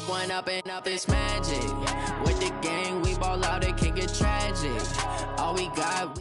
one up and up this magic. With the gang, we ball out, it can get tragic. All we got.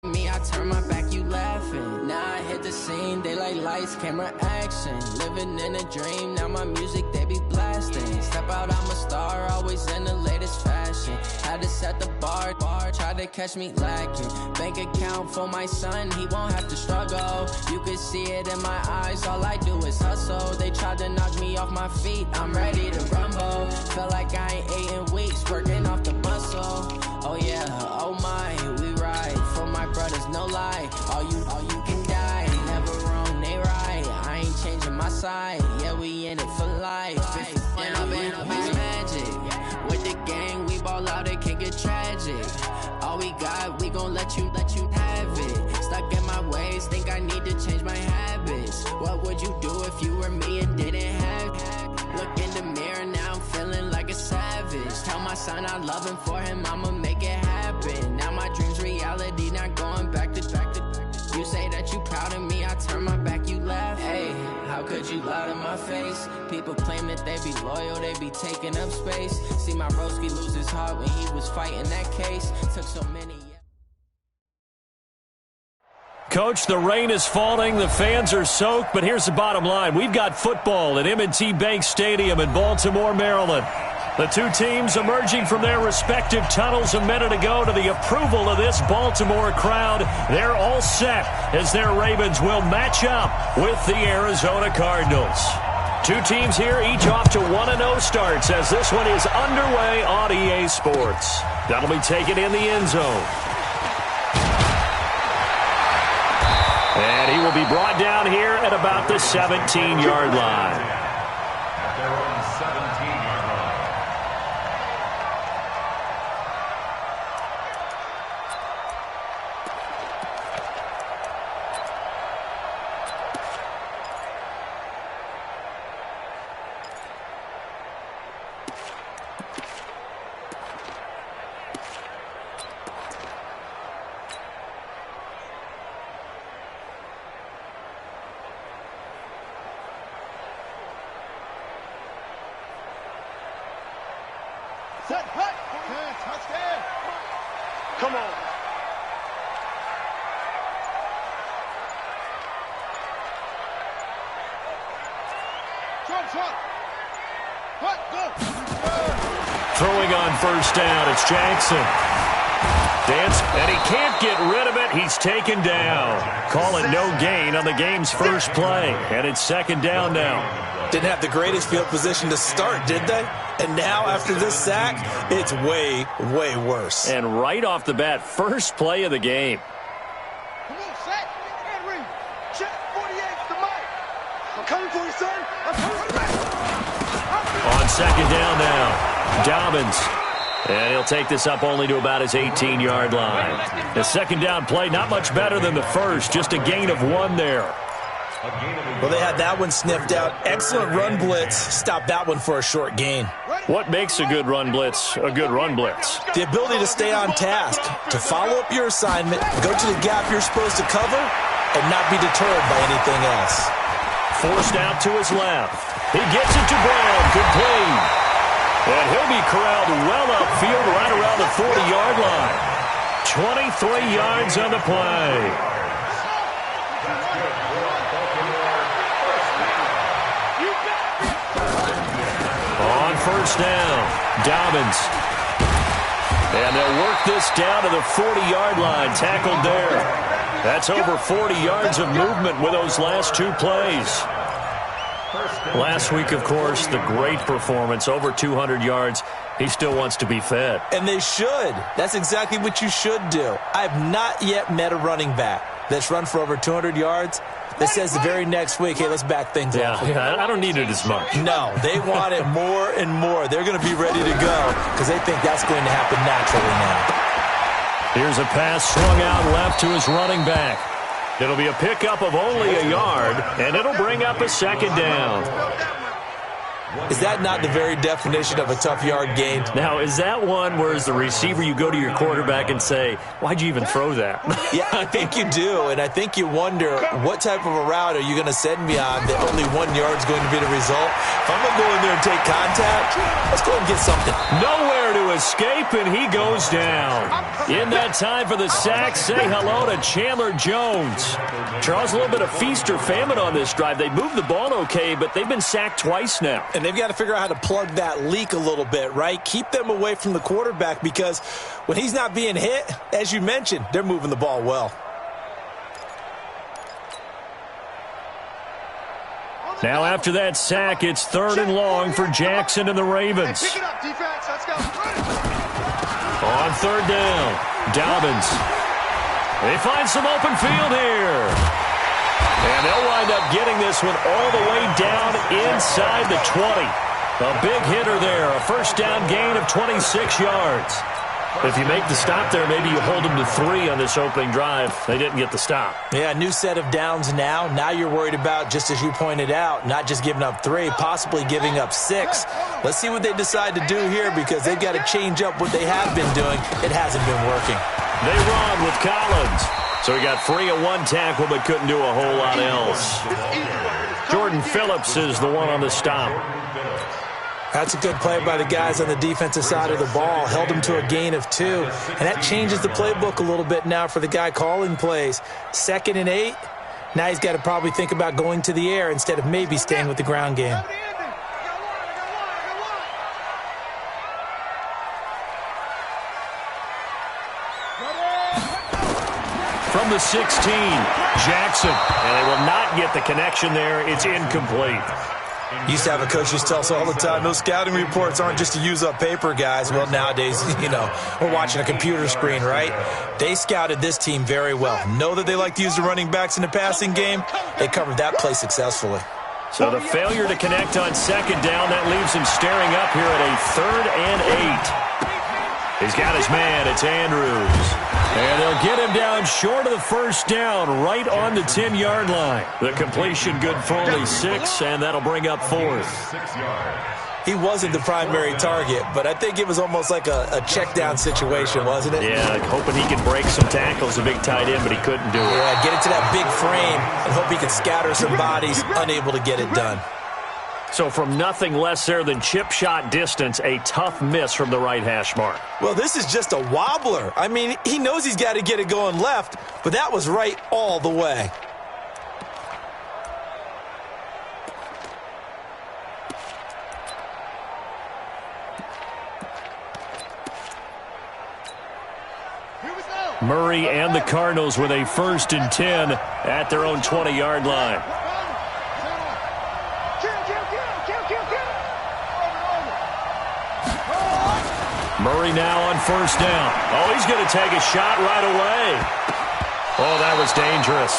Me, I turn my back, you laughing. Now I hit the scene, they like lights, camera, action. Living in a dream, now my music, they be blasting. Step out, I'm a star, always in the latest fashion. Had to set the bar, try to catch me lacking. Bank account for my son, he won't have to struggle. You can see it in my eyes, all I do is hustle. They tried to knock me off my feet, I'm ready to rumble. Felt like I ain't ate in weeks, working off the muscle. Oh yeah, oh my, we ride for my brothers, no lie. All you can die. Never wrong, they right. I ain't changing my side. Yeah, we in it for life. And I've been magic. With the gang, we ball out, it can get tragic. All we got, we gon' let you have it. Stuck in my ways, think I need to change my habits. What would you do if you were me and didn't have it? Look in the mirror, now I'm feeling like a savage. Tell my son I love him, for him I'ma make it happen. Now my dream's reality, not going back to. You say that you proud of me, I turn my back, you laugh. Hey, how could you lie to my face? People claim that they be loyal, they be taking up space. See my broski lose his heart when he was fighting that case. Took so many. Coach, the rain is falling, the fans are soaked, but here's the bottom line. We've got football at M&T Bank Stadium in Baltimore, Maryland. The two teams emerging from their respective tunnels a minute ago to the approval of this Baltimore crowd. They're all set as their Ravens will match up with the Arizona Cardinals. Two teams here, each off to 1-0 starts as this one is underway on EA Sports. That'll be taken in the end zone. And he will be brought down here at about the 17-yard line. Set, hut. Touchdown. Come on. Trump. Hut, go. Throwing on first down, it's Jackson. Dance, and he can't get rid of it. He's taken down. Call it no gain on the game's first play, and it's second down now. Didn't have the greatest field position to start, did they? And now, after this sack, it's way, way worse. And right off the bat, first play of the game. Come on, set. And read. Check 48 to Mike. I'm coming for you, son. I'm coming back. On second down now, Dobbins. And he'll take this up only to about his 18-yard line. The second down play, not much better than the first, just a gain of 1 there. Well, they had that one sniffed out. Excellent run blitz. Stopped that one for a short gain. What makes a good run blitz a good run blitz? The ability to stay on task, to follow up your assignment, go to the gap you're supposed to cover, and not be deterred by anything else. Forced out to his left. He gets it to Brown. Complete. And he'll be corralled well upfield right around the 40-yard line. 23 yards on the play. On first down, Dobbins. And they'll work this down to the 40-yard line, tackled there. That's over 40 yards of movement with those last two plays. Last week, of course, the great performance, over 200 yards. He still wants to be fed. And they should. That's exactly what you should do. I have not yet met a running back that's run for over 200 yards that says the very next week, hey, let's back things up. Yeah, I don't need it as much. No, they want it more and more. They're going to be ready to go because they think that's going to happen naturally now. Here's a pass swung out left to his running back. It'll be a pickup of only a yard, and it'll bring up a second down. Is that not the very definition of a tough yard gain? Now, is that one where as the receiver you go to your quarterback and say, why'd you even throw that? Yeah, I think you do, and I think you wonder what type of a route are you going to send me on that only 1 yard is going to be the result? If I'm going to go in there and take contact, let's go and get something. Nowhere to escape, and he goes down. In that time for the sack, say hello to Chandler Jones. Charles, a little bit of feast or famine on this drive. They moved the ball okay, but they've been sacked twice now. And they've got to figure out how to plug that leak a little bit, right? Keep them away from the quarterback because when he's not being hit, as you mentioned, they're moving the ball well. Now after that sack, it's 3rd and long for Jackson and the Ravens. Pick it up, defense. Let's go. On 3rd down, Dobbins. They find some open field here. And they'll wind up getting this one all the way down inside the 20. A big hitter there, a first down gain of 26 yards. If you make the stop there, maybe you hold them to 3 on this opening drive. They didn't get the stop. Yeah, new set of downs now. Now you're worried about, just as you pointed out, not just giving up 3, possibly giving up 6. Let's see what they decide to do here because they've got to change up what they have been doing. It hasn't been working. They run with Collins. So he got free of 1 tackle but couldn't do a whole lot else. Jordan Phillips is the one on the stop. That's a good play by the guys on the defensive side of the ball. Held him to a gain of 2. And that changes the playbook a little bit now for the guy calling plays. 2nd and 8. Now he's got to probably think about going to the air instead of maybe staying with the ground game. From the 16, Jackson. And they will not get the connection there. It's incomplete. Used to have a coach used to tell us all the time, those scouting reports aren't just to use up paper, guys. Well, nowadays, we're watching a computer screen, right? They scouted this team very well. Know that they like to use the running backs in the passing game. They covered that play successfully. So the failure to connect on 2nd down, that leaves him staring up here at a 3rd and 8. He's got his man. It's Andrews. And they'll get him down short of the first down, right on the 10-yard line. The completion good for only 6, and that'll bring up 4th. He wasn't the primary target, but I think it was almost like a check-down situation, wasn't it? Yeah, hoping he could break some tackles, a big tight end, but he couldn't do it. Yeah, get it to that big frame and hope he can scatter some bodies, unable to get it done. So from nothing less there than chip shot distance, a tough miss from the right hash mark. Well, this is just a wobbler. I mean, he knows he's got to get it going left, but that was right all the way. Murray and the Cardinals with a 1st and 10 at their own 20-yard line. Murray now on 1st down. Oh, he's going to take a shot right away. Oh, that was dangerous.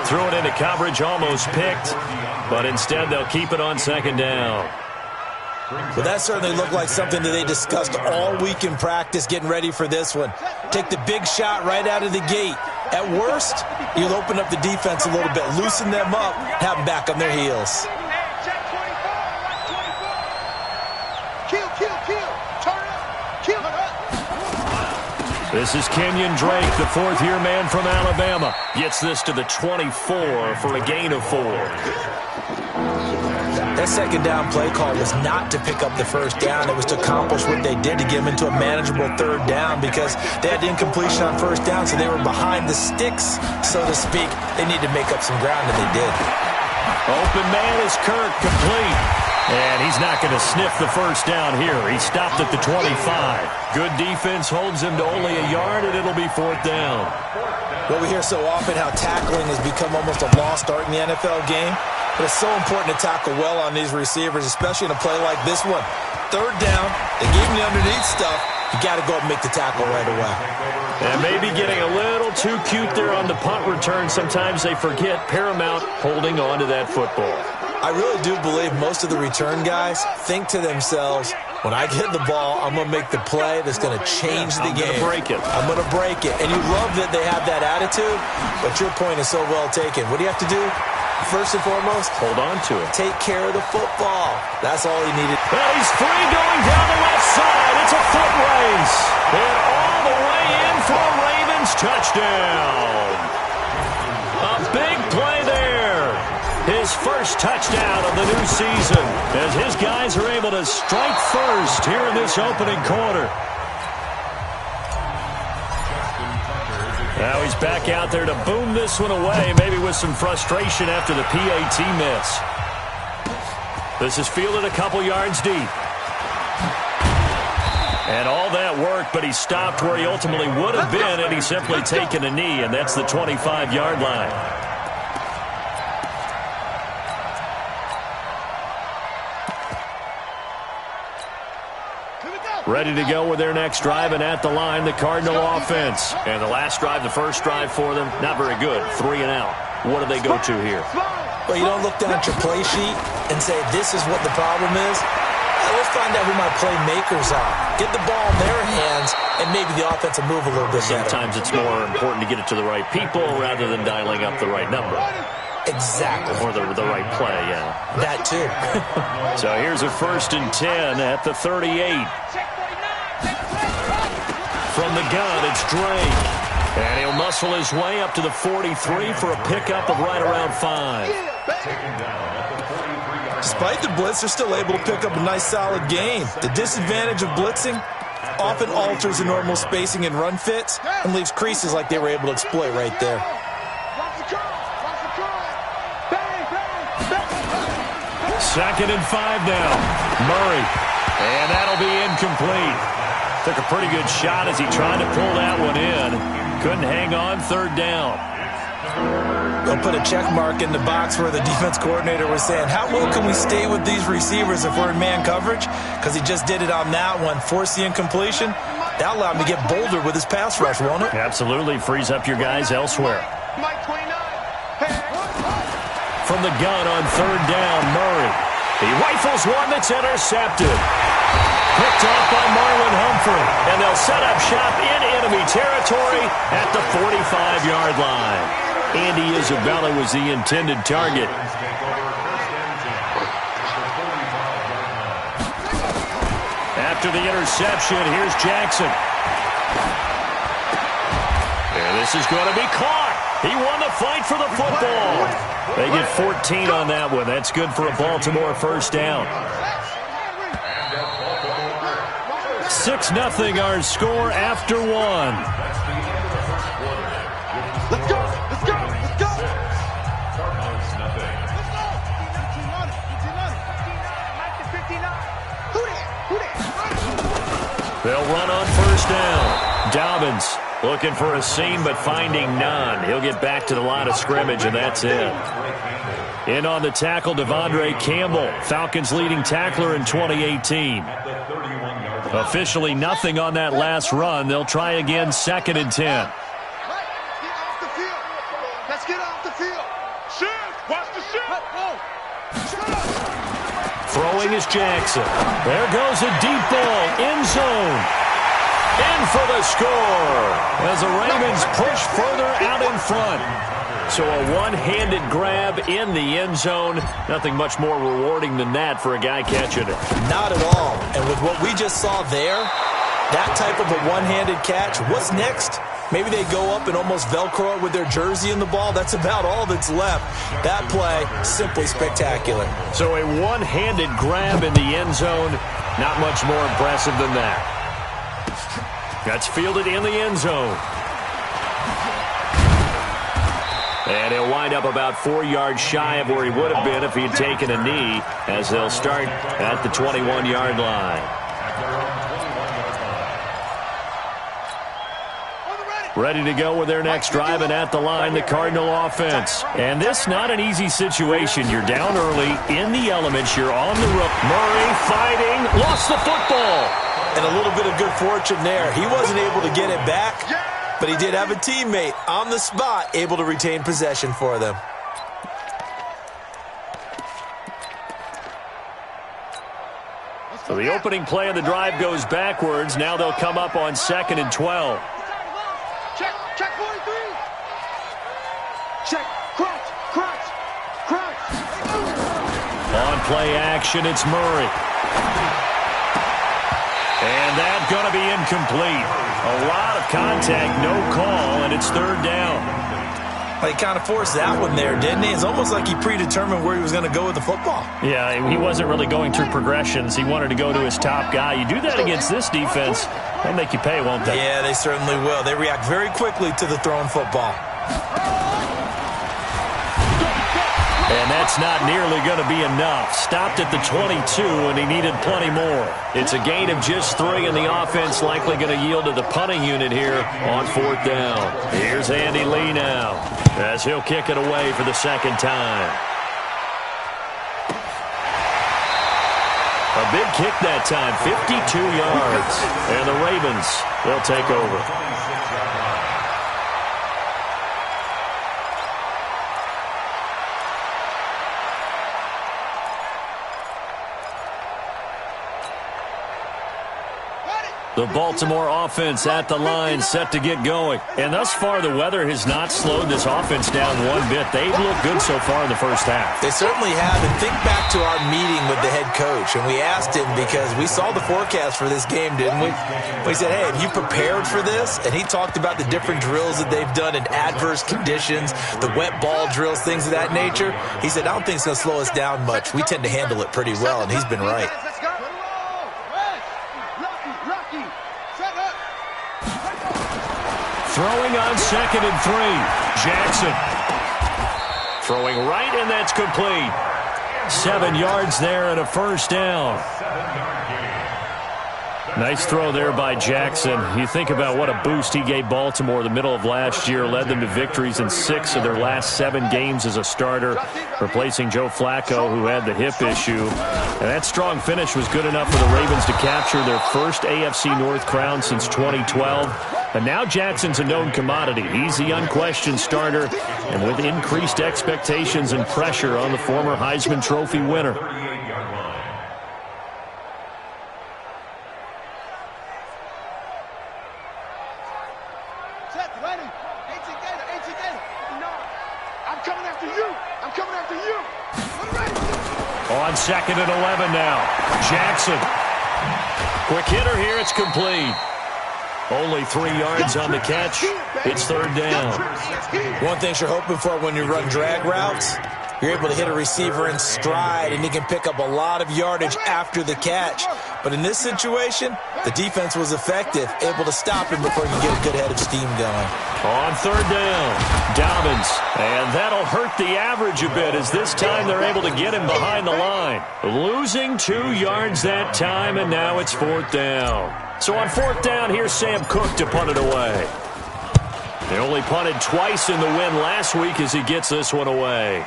Threw it into coverage, almost picked, but instead they'll keep it on 2nd down. Well, that certainly looked like something that they discussed all week in practice getting ready for this one. Take the big shot right out of the gate. At worst, you'll open up the defense a little bit, loosen them up, have them back on their heels. This is Kenyon Drake, the 4th-year man from Alabama. Gets this to the 24 for a gain of 4. That 2nd down play call was not to pick up the 1st down. It was to accomplish what they did to get them into a manageable 3rd down because they had incompletion on 1st down, so they were behind the sticks, so to speak. They need to make up some ground, and they did. Open man is Kirk, complete. And he's not going to sniff the 1st down here. He stopped at the 25. Good defense holds him to only a yard, and it'll be 4th down. Well, we hear so often how tackling has become almost a lost art in the NFL game. But it's so important to tackle well on these receivers, especially in a play like this one. 3rd down, they gave him the underneath stuff. You got to go up and make the tackle right away. And maybe getting a little too cute there on the punt return. Sometimes they forget paramount holding on to that football. I really do believe most of the return guys think to themselves, When I get the ball, I'm going to make the play that's going to change the game. I'm going to break it. I'm going to break it. And you love that they have that attitude, but your point is so well taken. What do you have to do? First and foremost, hold on to it. Take care of the football. That's all he needed. Well, he's free going down the left side. It's a foot race. And all the way in for a Ravens touchdown. A big play there. His first touchdown of the new season as his guys are able to strike first here in this opening quarter. Now he's back out there to boom this one away, maybe with some frustration after the PAT miss. This is fielded a couple yards deep. And all that work, but he stopped where he ultimately would have been, and he's simply taken a knee, and that's the 25-yard line. Ready to go with their next drive, and at the line, the Cardinal offense. And the last drive, the first drive for them, not very good. 3 and out. What do they go to here? Well, you don't look down at your play sheet and say, this is what the problem is. Let's find out who my playmakers are. Get the ball in their hands, and maybe the offense will move a little bit better. Sometimes it's more important to get it to the right people rather than dialing up the right number. Exactly. Or the right play, yeah. That too. So here's a 1st and 10 at the 38. From the gun, it's Drake. And he'll muscle his way up to the 43 for a pickup of right around 5. Despite the blitz, they're still able to pick up a nice, solid gain. The disadvantage of blitzing often alters the normal spacing and run fits and leaves creases like they were able to exploit right there. 2nd and 5 now. Murray. And that'll be incomplete. Took a pretty good shot as he tried to pull that one in. Couldn't hang on 3rd down. They'll put a check mark in the box where the defense coordinator was saying, how well can we stay with these receivers if we're in man coverage? Because he just did it on that one. Force the incompletion. That allowed him to get bolder with his pass rush, won't it? Absolutely. Frees up your guys elsewhere. From the gun on 3rd down, Murray. He rifles one that's intercepted. Picked off by Marlon Humphrey. And they'll set up shop in enemy territory at the 45-yard line. Andy Isabella was the intended target. After the interception, here's Jackson. And this is going to be caught. He won the fight for the football. They get 14 on that one. That's good for a Baltimore 1st down. 6-0 our score after 1. Let's go! Let's go! Let's go! They'll run on 1st down. Dobbins looking for a seam, but finding none. He'll get back to the line of scrimmage, and that's it. In on the tackle, Devondre Campbell, Falcons' leading tackler in 2018. Officially nothing on that last run. They'll try again 2nd and 10. Get off the field. Let's get off the field. Shoot! Watch the shoot! Throwing is Jackson. There goes a deep ball. End zone. In for the score as the Ravens push further out in front. So a one-handed grab in the end zone. Nothing much more rewarding than that for a guy catching it. Not at all. And with what we just saw there, that type of a one-handed catch, what's next? Maybe they go up and almost Velcro it with their jersey in the ball. That's about all that's left. That play, simply spectacular. So a one-handed grab in the end zone. Not much more impressive than that. That's fielded in the end zone. And he'll wind up about 4 yards shy of where he would have been if he had taken a knee, as they'll start at the 21-yard line. Ready to go with their next drive, and at the line, the Cardinal offense. And this not an easy situation. You're down early, in the elements, you're on the road. Murray fighting, lost the football. And a little bit of good fortune there. He wasn't able to get it back, but he did have a teammate on the spot able to retain possession for them. So the opening play of the drive goes backwards. Now they'll come up on 2nd and 12. Check 43. Check, crouch. On play action, it's Murray. And that's going to be incomplete. A lot of contact, no call, and it's 3rd down. Well, he kind of forced that one there, didn't he? It's almost like he predetermined where he was going to go with the football. Yeah, he wasn't really going through progressions. He wanted to go to his top guy. You do that against this defense, they'll make you pay, won't they? Yeah, they certainly will. They react very quickly to the thrown football. And that's not nearly going to be enough. Stopped at the 22, and he needed plenty more. It's a gain of just 3, and the offense likely going to yield to the punting unit here on 4th down. Here's Andy Lee now, as he'll kick it away for the 2nd time. A big kick that time, 52 yards. And the Ravens, they'll take over. The Baltimore offense at the line, set to get going. And thus far, the weather has not slowed this offense down one bit. They've looked good so far in the first half. They certainly have. And think back to our meeting with the head coach. And we asked him, because we saw the forecast for this game, didn't we? We said, hey, have you prepared for this? And he talked about the different drills that they've done in adverse conditions, the wet ball drills, things of that nature. He said, I don't think it's going to slow us down much. We tend to handle it pretty well, and he's been right. Throwing on 2nd and 3. Jackson. Throwing right, and that's complete. 7 yards there and a 1st down. Nice throw there by Jackson. You think about what a boost he gave Baltimore the middle of last year. Led them to victories in 6 of their last 7 games as a starter, replacing Joe Flacco, who had the hip issue. And that strong finish was good enough for the Ravens to capture their first AFC North crown since 2012. And now Jackson's a known commodity. He's the unquestioned starter, and with increased expectations and pressure on the former Heisman Trophy winner. I'm coming after you. On 2nd and 11 now. Jackson. Quick hitter here. It's complete. Only 3 yards on the catch. It's 3rd down. One thing you're hoping for when you run drag routes, you're able to hit a receiver in stride, and he can pick up a lot of yardage after the catch. But in this situation, the defense was effective, able to stop him before he could get a good head of steam going. On 3rd down, Dobbins. And that'll hurt the average a bit, as this time they're able to get him behind the line. Losing 2 yards that time, and now it's 4th down. So on 4th down, here's Sam Cook to punt it away. They only punted twice in the win last week as he gets this one away.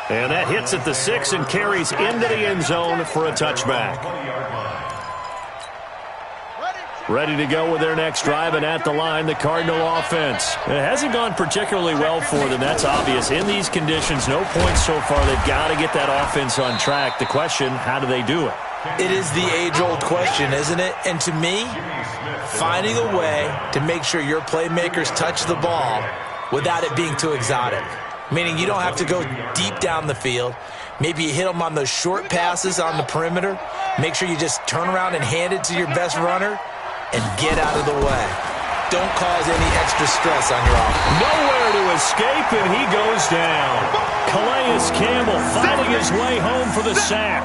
And that hits at the 6 and carries into the end zone for a touchback. Ready to go with their next drive, and at the line, the Cardinal offense. It hasn't gone particularly well for them. That's obvious. In these conditions, no points so far. They've got to get that offense on track. The question, how do they do it? It is the age-old question, isn't it? And to me, finding a way to make sure your playmakers touch the ball without it being too exotic. Meaning you don't have to go deep down the field. Maybe you hit them on those short passes on the perimeter. Make sure you just turn around and hand it to your best runner and get out of the way. Don't cause any extra stress on your offense. Nowhere to escape, and he goes down. Calais Campbell fighting his way home for the sack.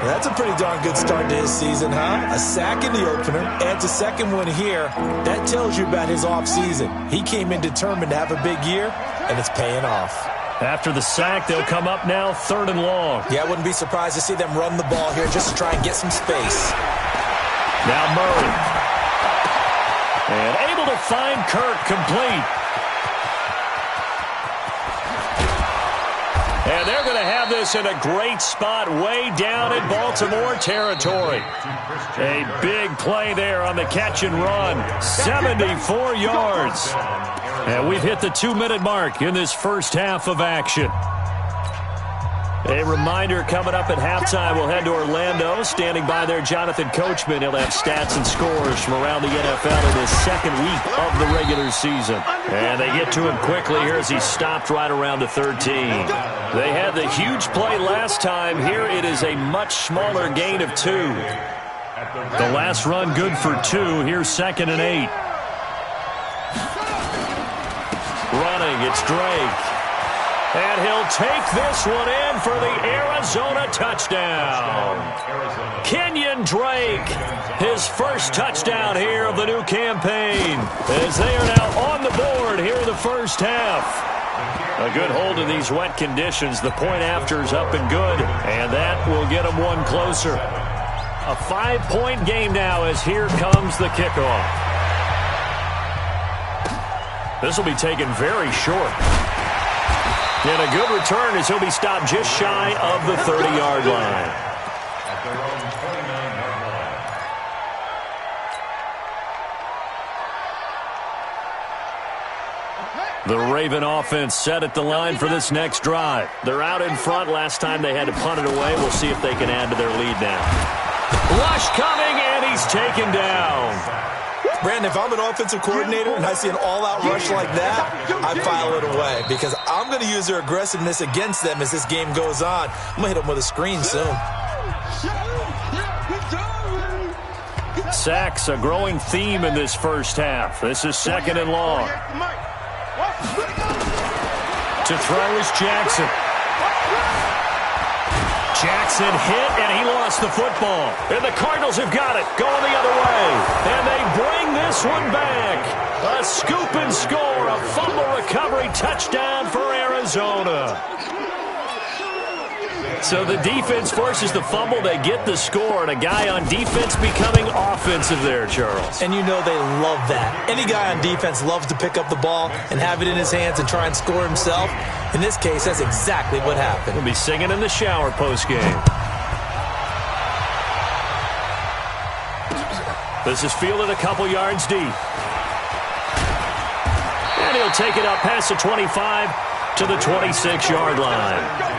That's a pretty darn good start to his season, huh? A sack in the opener, adds a second one here. That tells you about his offseason. He came in determined to have a big year, and it's paying off. After the sack, they'll come up now 3rd and long. Yeah, I wouldn't be surprised to see them run the ball here just to try and get some space. Now Murray. And able to find Kirk, complete. And they're going to have this in a great spot way down in Baltimore territory. A big play there on the catch and run. 74 yards. And we've hit the 2-minute mark in this first half of action. A reminder coming up at halftime, we'll head to Orlando. Standing by there, Jonathan Coachman. He'll have stats and scores from around the NFL in his second week of the regular season. And they get to him quickly here as he stopped right around the 13. They had the huge play last time. Here it is a much smaller gain of 2. The last run good for 2. Here's 2nd and 8. Running, it's Drake. And he'll take this one in for the Arizona touchdown. Kenyon Drake, his first touchdown here of the new campaign, as they are now on the board here in the first half. A good hold in these wet conditions. The point after is up and good, and that will get them one closer. A 5-point game now as here comes the kickoff. This will be taken very short. And a good return as he'll be stopped just shy of the 30-yard line. The Raven offense set at the line for this next drive. They're out in front. Last time they had to punt it away. We'll see if they can add to their lead now. Rush coming, and he's taken down. Brandon, if I'm an offensive coordinator and I see an all-out rush like that, I file it away because I'm going to use their aggressiveness against them as this game goes on. I'm going to hit them with a screen soon. Sacks, a growing theme in this first half. This is 2nd and long. To throw is Jackson. Jackson hit, and he lost the football. And the Cardinals have got it, going the other way. And they bring this one back. A scoop and score, a fumble recovery touchdown for Arizona. So the defense forces the fumble, they get the score, and a guy on defense becoming offensive there, Charles. And you know they love that. Any guy on defense loves to pick up the ball and have it in his hands and try and score himself. In this case, that's exactly what happened. We'll be singing in the shower postgame. This is fielded a couple yards deep. And he'll take it up past the 25 to the 26-yard line.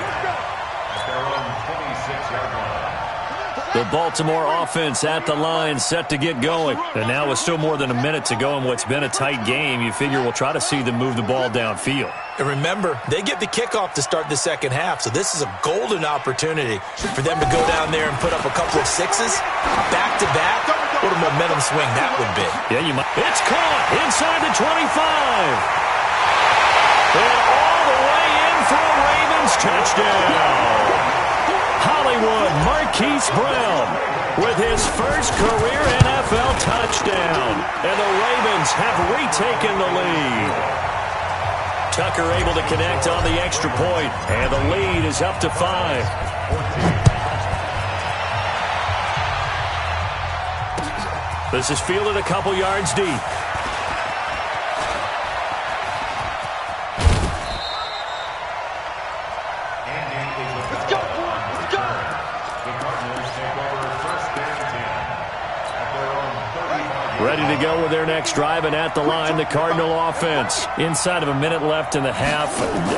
The Baltimore offense at the line, set to get going. And now with still more than a minute to go in what's been a tight game, you figure we'll try to see them move the ball downfield. And remember, they get the kickoff to start the second half, so this is a golden opportunity for them to go down there and put up a couple of sixes back-to-back. What a momentum swing that would be. Yeah, you might. It's caught inside the 25. And all the way in for a Ravens touchdown. Hollywood Marquise Brown with his first career NFL touchdown. And the Ravens have retaken the lead. Tucker able to connect on the extra point, and the lead is up to 5. This is fielded a couple yards deep. Ready to go with their next drive, and at the line, the Cardinal offense. Inside of a minute left in the half,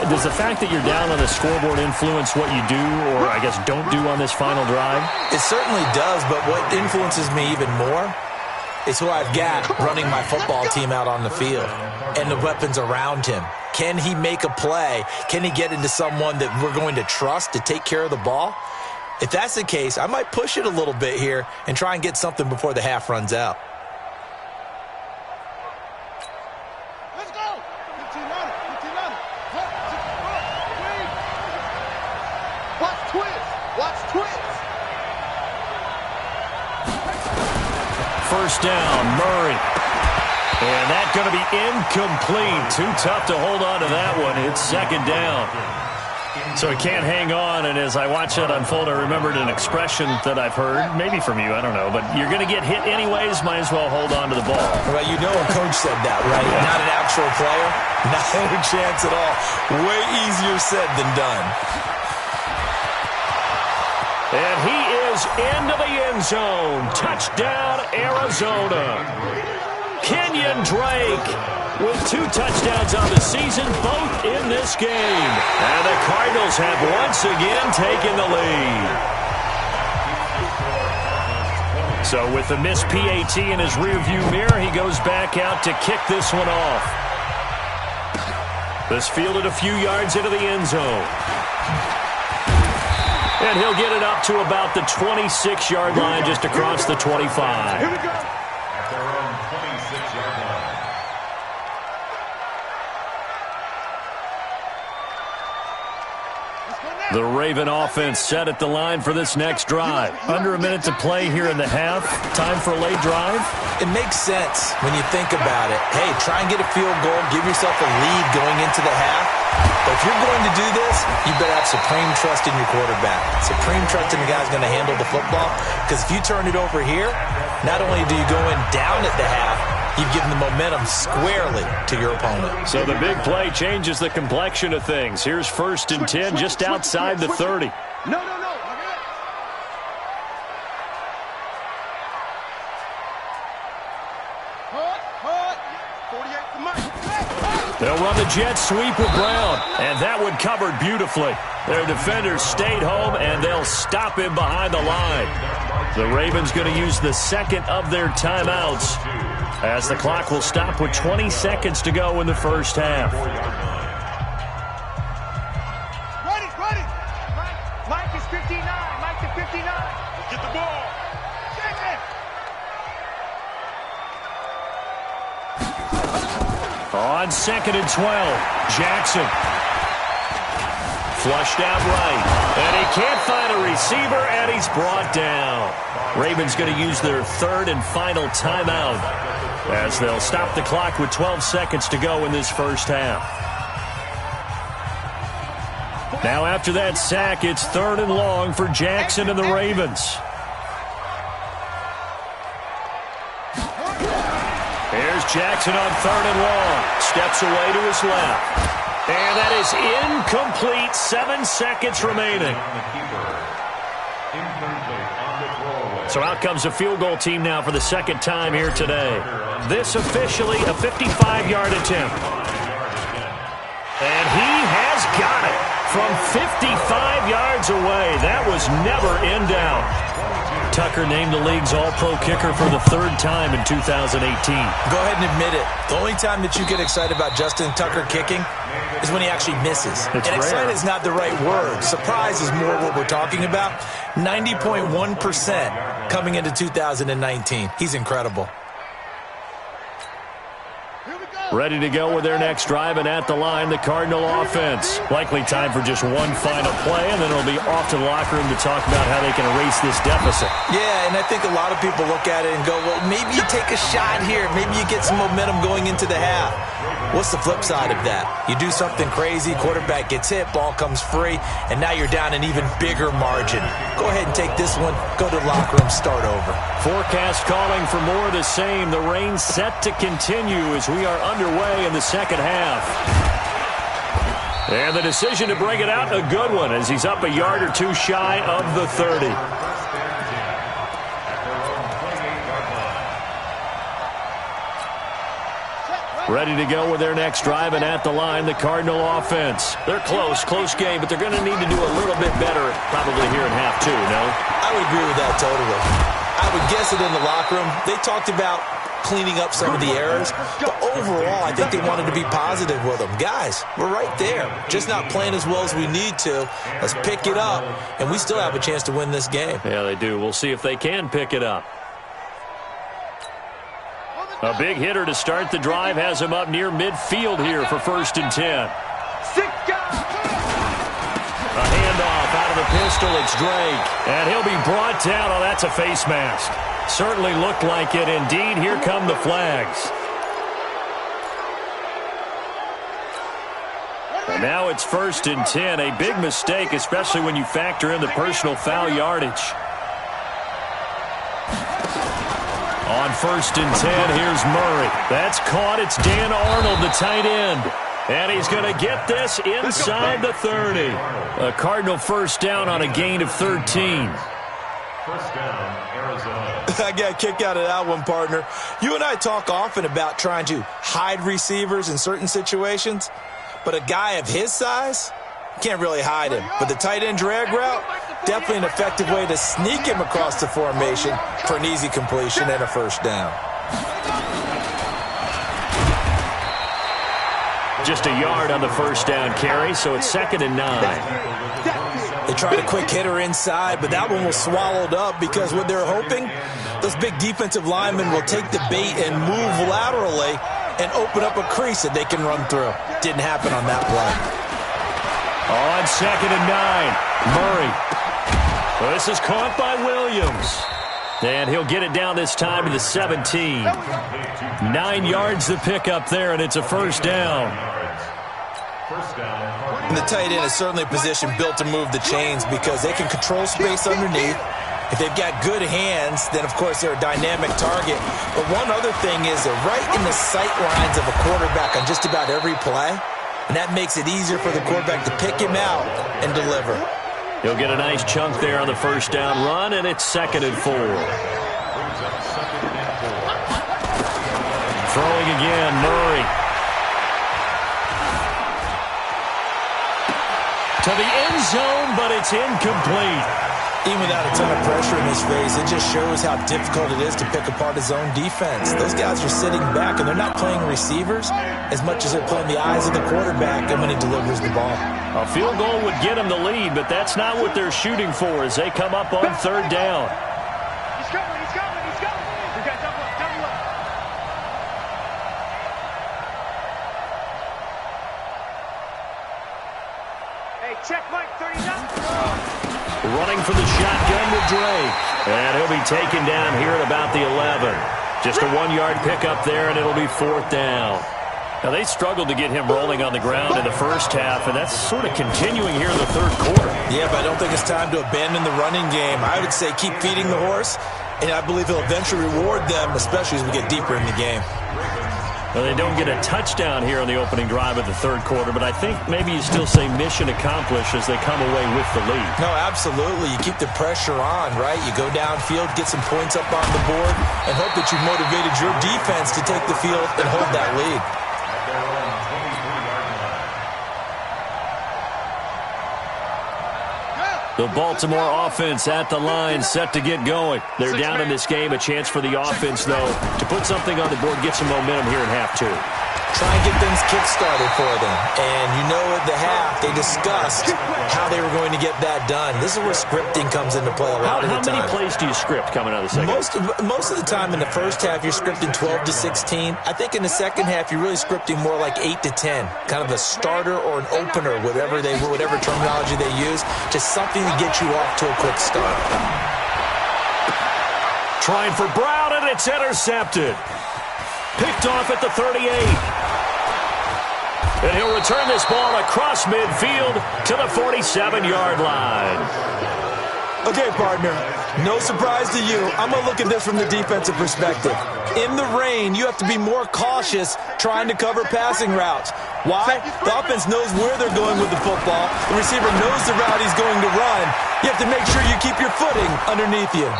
does the fact that you're down on the scoreboard influence what you do, or I guess don't do on this final drive? It certainly does, but what influences me even more is who I've got running my football team out on the field and the weapons around him. Can he make a play? Can he get into someone that we're going to trust to take care of the ball? If that's the case, I might push it a little bit here and try and get something before the half runs out. First down, Murray. And that's going to be incomplete. Too tough to hold on to that one. It's 2nd down. So he can't hang on, and as I watch that unfold, I remembered an expression that I've heard, maybe from you, I don't know, but you're going to get hit anyways, might as well hold on to the ball. Well, you know a coach said that, right? Yeah. Not an actual player? Not a chance at all. Way easier said than done. And he is into the end zone. Touchdown, Arizona. Kenyon Drake with 2 touchdowns on the season, both in this game. And the Cardinals have once again taken the lead. So with the missed PAT in his rearview mirror, he goes back out to kick this one off. This fielded a few yards into the end zone. And he'll get it up to about the 26-yard line, just across the 25. Here we go. At their own 26-yard line. The Raven offense set at the line for this next drive. Under a minute to play here in the half. Time for a late drive. It makes sense when you think about it. Hey, try and get a field goal. Give yourself a lead going into the half. But if you're going to do this, you better have supreme trust in your quarterback. Supreme trust in the guy who's going to handle the football. Because if you turn it over here, not only do you go in down at the half, you've given the momentum squarely to your opponent. So the big play changes the complexion of things. Here's 1st and 10 just outside the 30. No. Hut. 48 to Mike. They'll run the jet sweep with Brown. And that one covered beautifully. Their defenders stayed home, and they'll stop him behind the line. The Ravens going to use the second of their timeouts, as the clock will stop with 20 seconds to go in the first half. Ready. Mike is 59. Mike to 59. Get the ball. On 2nd and 12, Jackson. Flushed out right. And he can't find a receiver, and he's brought down. Ravens going to use their 3rd and final timeout, as they'll stop the clock with 12 seconds to go in this first half. Now after that sack, it's 3rd and long for Jackson and the Ravens. Here's Jackson on 3rd and long. Steps away to his left. And that is incomplete. 7 seconds remaining. So out comes a field goal team now for the second time here today. This officially a 55-yard attempt. And he has got it from 55 yards away. That was never in doubt. Tucker named the league's all-pro kicker for the 3rd time in 2018. Go ahead and admit it. The only time that you get excited about Justin Tucker kicking is when he actually misses. It's and excited rare. is not the right word. Surprise is more what we're talking about. 90.1% coming into 2019. He's incredible. Ready to go with their next drive, and at the line, the Cardinal offense. Likely time for just one final play, and then it'll be off to the locker room to talk about how they can erase this deficit. Yeah, and I think a lot of people look at it and go, well, maybe you take a shot here. Maybe you get some momentum going into the half. What's the flip side of that? You do something crazy, quarterback gets hit, ball comes free, and now you're down an even bigger margin. Go ahead and take this one, go to the locker room, start over. Forecast calling for more of the same. The rain set to continue as we are underway in the second half. And the decision to bring it out, a good one, as he's up a yard or two shy of the 30. Ready to go with their next drive, and at the line, the Cardinal offense. They're close game, but they're going to need to do a little bit better probably here in half 2, no? I would agree with that totally. I would guess it in the locker room. They talked about cleaning up some of the errors, but overall, I think they wanted to be positive with them. Guys, we're right there. Just not playing as well as we need to. Let's pick it up, and we still have a chance to win this game. Yeah, they do. We'll see if they can pick it up. A big hitter to start the drive has him up near midfield here for 1st and 10. A handoff out of the pistol. It's Drake. And he'll be brought down. Oh, that's a face mask. Certainly looked like it. Indeed, here come the flags. And now it's 1st and 10. A big mistake, especially when you factor in the personal foul yardage. On 1st and 10, here's Murray. That's caught. It's Dan Arnold, the tight end. And he's going to get this inside the 30. A Cardinal first down on a gain of 13. First down, Arizona. I got a kick out of that one, partner. You and I talk often about trying to hide receivers in certain situations, but a guy of his size can't really hide him. But the tight end drag route, definitely an effective way to sneak him across the formation for an easy completion and a first down. Just a yard on the first down carry, so it's 2nd and 9. They tried a quick hitter inside, but that one was swallowed up because what they're hoping, those big defensive linemen will take the bait and move laterally and open up a crease that they can run through. Didn't happen on that play. On 2nd and 9, Murray. Well, this is caught by Williams. And he'll get it down this time to the 17. 9 yards the pickup there, and it's a first down. And the tight end is certainly a position built to move the chains because they can control space underneath. If they've got good hands, then, of course, they're a dynamic target. But one other thing is they're right in the sight lines of a quarterback on just about every play, and that makes it easier for the quarterback to pick him out and deliver. He'll get a nice chunk there on the first down run, and it's 2nd and 4. Throwing again, Murray. To the end zone, but it's incomplete. Even without a ton of pressure in his face, it just shows how difficult it is to pick apart his own defense. Those guys are sitting back, and they're not playing receivers as much as they're playing the eyes of the quarterback and when he delivers the ball. A field goal would get them the lead, but that's not what they're shooting for as they come up on 3rd down. He's coming, he's coming, he's coming. We got double up, double up. Hey, check Mike, 39. Running for the shotgun with Drake. And he'll be taken down here at about the 11. Just a 1-yard pickup there, and it'll be 4th down. Now, they struggled to get him rolling on the ground in the first half, and that's sort of continuing here in the 3rd quarter. Yeah, but I don't think it's time to abandon the running game. I would say keep feeding the horse, and I believe he'll eventually reward them, especially as we get deeper in the game. Well, they don't get a touchdown here on the opening drive of the 3rd quarter, but I think maybe you still say mission accomplished as they come away with the lead. No, absolutely. You keep the pressure on, right? You go downfield, get some points up on the board, and hope that you've motivated your defense to take the field and hold that lead. The Baltimore offense at the line, set to get going. They're down in this game. A chance for the offense, though, to put something on the board, get some momentum here in half 2. Try and get things kick-started for them. And you know at the half, they discussed how they were going to get that done. This is where scripting comes into play a lot of the time. How many plays do you script coming out of the second? Most of the time in the first half, you're scripting 12 to 16. I think in the second half, you're really scripting more like 8 to 10. Kind of a starter or an opener, whatever terminology they use. Just something to get you off to a quick start. Trying for Brown, and it's intercepted. Picked off at the 38. And he'll return this ball across midfield to the 47-yard line. Okay, partner, no surprise to you. I'm going to look at this from the defensive perspective. In the rain, you have to be more cautious trying to cover passing routes. Why? The offense knows where they're going with the football. The receiver knows the route he's going to run. You have to make sure you keep your footing underneath you.